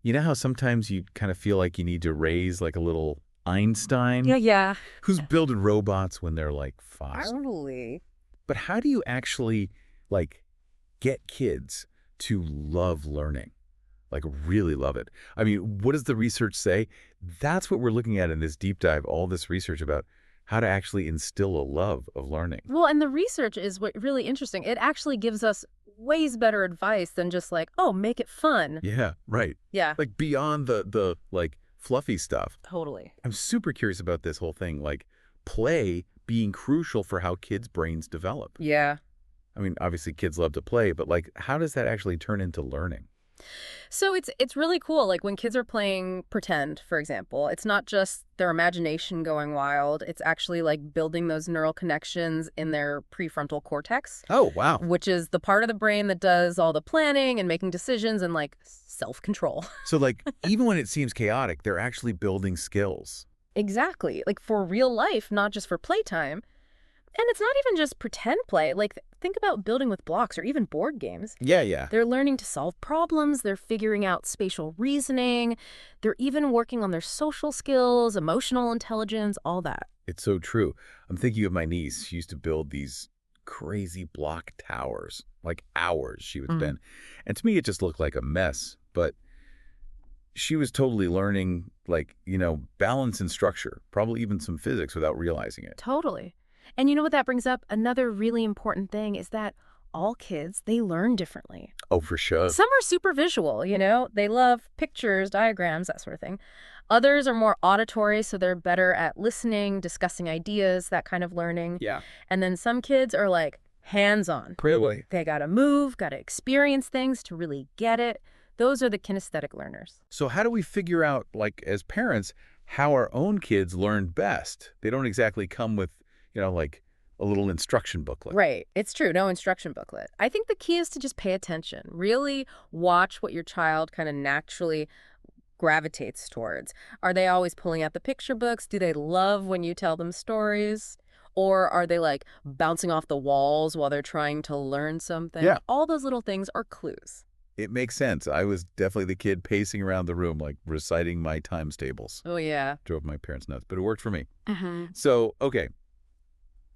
You know how sometimes you kind of feel like you need to raise like a little Einstein Yeah, yeah. who's building robots when they're like 5? Totally. But how do you actually like get kids to love learning? Like really love it. I mean, what does the research say? That's what we're looking at in this deep dive, all this research about how to actually instill a love of learning. Well, and the research is what really interesting. It actually gives us ways better advice than just like, oh, make it fun. Yeah, right. Yeah, Like beyond the like fluffy stuff. totally. I'm super curious about this whole thing, like play being crucial for how kids' brains develop. Yeah. I mean, obviously kids love to play, but like how does that actually turn into learning? So it's really cool. Like when kids are playing pretend, for example, it's not just their imagination going wild. It's actually like building those neural connections in their prefrontal cortex, Oh, wow. which is the part of the brain that does all the planning and making decisions and like self-control. So like even when it seems chaotic, they're actually building skills. Exactly. Like for real life, not just for playtime. And it's not even just pretend play. Like think about building with blocks or even board games. Yeah, yeah. They're learning to solve problems, they're figuring out spatial reasoning, they're even working on their social skills, emotional intelligence, all that. It's so true. I'm thinking of my niece. She used to build these crazy block towers, like hours she would Mm. spend. And to me, it just looked like a mess. But she was totally learning, like, balance and structure, probably even some physics without realizing it. Totally. And you know what that brings up? Another really important thing is that all kids, they learn differently. Oh, for sure. Some are super visual, they love pictures, diagrams, that sort of thing. Others are more auditory, so they're better at listening, discussing ideas, that kind of learning. Yeah. And then some kids are like hands-on. Really? They gotta move, gotta experience things to really get it. Those are the kinesthetic learners. So how do we figure out, like, as parents, how our own kids learn best? They don't exactly come with, like a little instruction booklet. Right. It's true. No instruction booklet. I think the key is to just pay attention. Really watch what your child kind of naturally gravitates towards. Are they always pulling out the picture books? Do they love when you tell them stories? Or are they like bouncing off the walls while they're trying to learn something? Yeah. All those little things are clues. It makes sense. I was definitely the kid pacing around the room, like reciting my times tables. Oh, yeah. Drove my parents nuts, but it worked for me. Hmm. So, okay,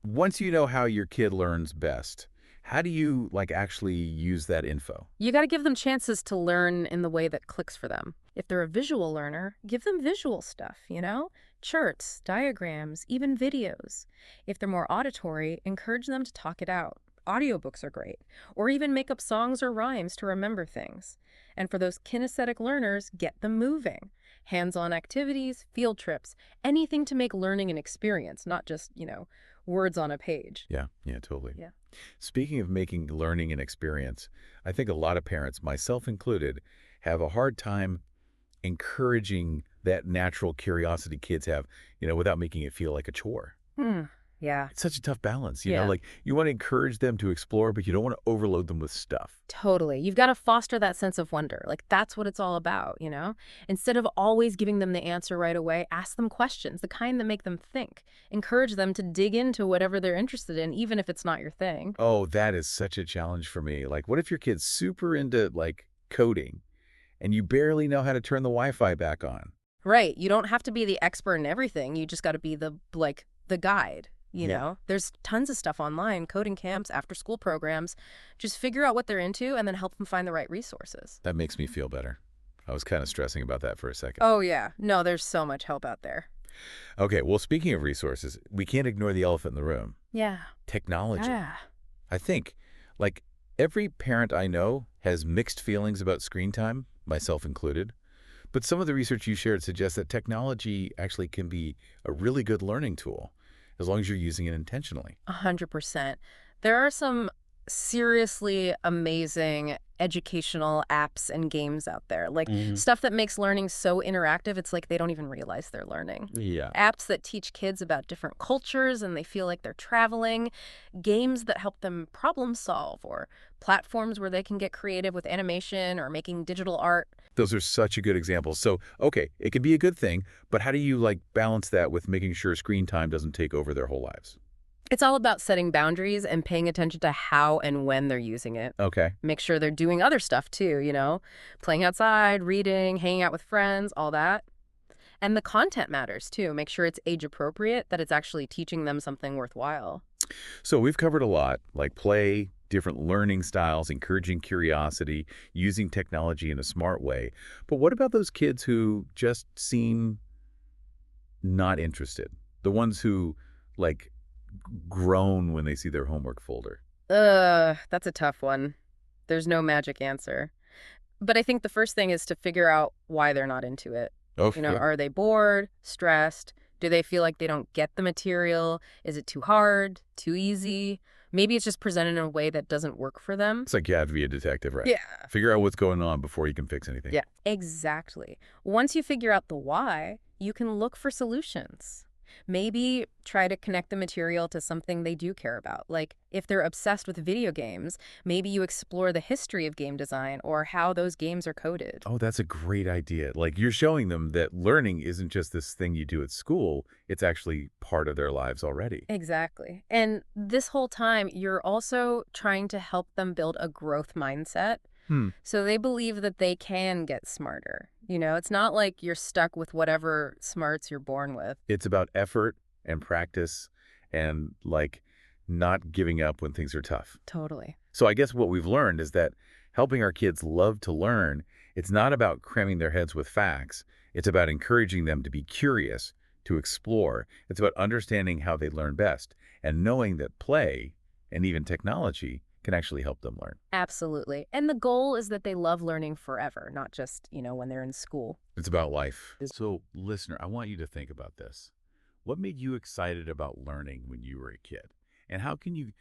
once you know how your kid learns best, how do you like actually use that info? You got to give them chances to learn in the way that clicks for them. If they're a visual learner, give them visual stuff. Charts, diagrams, even videos. If they're more auditory, encourage them to talk it out. Audiobooks are great. Or even make up songs or rhymes to remember things. And for those kinesthetic learners, get them moving. Hands-on activities, field trips, anything to make learning an experience, not just words on a page. Yeah, yeah, totally. Yeah. Speaking of making learning an experience, I think a lot of parents, myself included, have a hard time encouraging that natural curiosity kids have, without making it feel like a chore. Hmm. Yeah. It's such a tough balance, Yeah. like you want to encourage them to explore, but you don't want to overload them with stuff. Totally. You've got to foster that sense of wonder. Like, that's what it's all about. Instead of always giving them the answer right away, ask them questions, the kind that make them think. Encourage them to dig into whatever they're interested in, even if it's not your thing. Oh, that is such a challenge for me. Like, what if your kid's super into like coding and you barely know how to turn the Wi-Fi back on? Right. You don't have to be the expert in everything. You just got to be the guide. Yeah. There's tons of stuff online, coding camps, after school programs. Just figure out what they're into and then help them find the right resources. That makes me feel better. I was kind of stressing about that for a second. Oh, yeah. No, there's so much help out there. Okay, well, speaking of resources, we can't ignore the elephant in the room. Yeah. Technology. Yeah. I think, like, every parent I know has mixed feelings about screen time, myself included. But some of the research you shared suggests that technology actually can be a really good learning tool, as long as you're using it intentionally. 100%. There are some seriously amazing educational apps and games out there, like stuff that makes learning so interactive, it's like they don't even realize they're learning. Yeah. Apps that teach kids about different cultures and they feel like they're traveling, games that help them problem solve, or platforms where they can get creative with animation or making digital art. Those are such a good example. So, okay, it can be a good thing, but how do you like balance that with making sure screen time doesn't take over their whole lives? It's all about setting boundaries and paying attention to how and when they're using it. Okay. Make sure they're doing other stuff too, playing outside, reading, hanging out with friends, all that. And the content matters too. Make sure it's age appropriate, that it's actually teaching them something worthwhile. So we've covered a lot, like play, different learning styles, encouraging curiosity, using technology in a smart way. But what about those kids who just seem not interested? The ones who, like, groan when they see their homework folder. That's a tough one. There's no magic answer. But I think the first thing is to figure out why they're not into it. Oh, yeah. Are they bored, stressed? Do they feel like they don't get the material? Is it too hard, too easy? Maybe it's just presented in a way that doesn't work for them. It's like you have to be a detective, right? Yeah. Figure out what's going on before you can fix anything. Yeah, exactly. Once you figure out the why, you can look for solutions. Maybe try to connect the material to something they do care about. Like if they're obsessed with video games, maybe you explore the history of game design or how those games are coded. Oh, that's a great idea. Like you're showing them that learning isn't just this thing you do at school, it's actually part of their lives already. Exactly. And this whole time, you're also trying to help them build a growth mindset. Hmm. So they believe that they can get smarter. It's not like you're stuck with whatever smarts you're born with. It's about effort and practice and like not giving up when things are tough. Totally. So I guess what we've learned is that helping our kids love to learn, it's not about cramming their heads with facts. It's about encouraging them to be curious, to explore. It's about understanding how they learn best and knowing that play and even technology can actually help them learn. Absolutely. And the goal is that they love learning forever, not just, when they're in school. It's about life. So, listener, I want you to think about this. What made you excited about learning when you were a kid? And how can you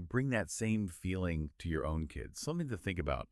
bring that same feeling to your own kids? Something to think about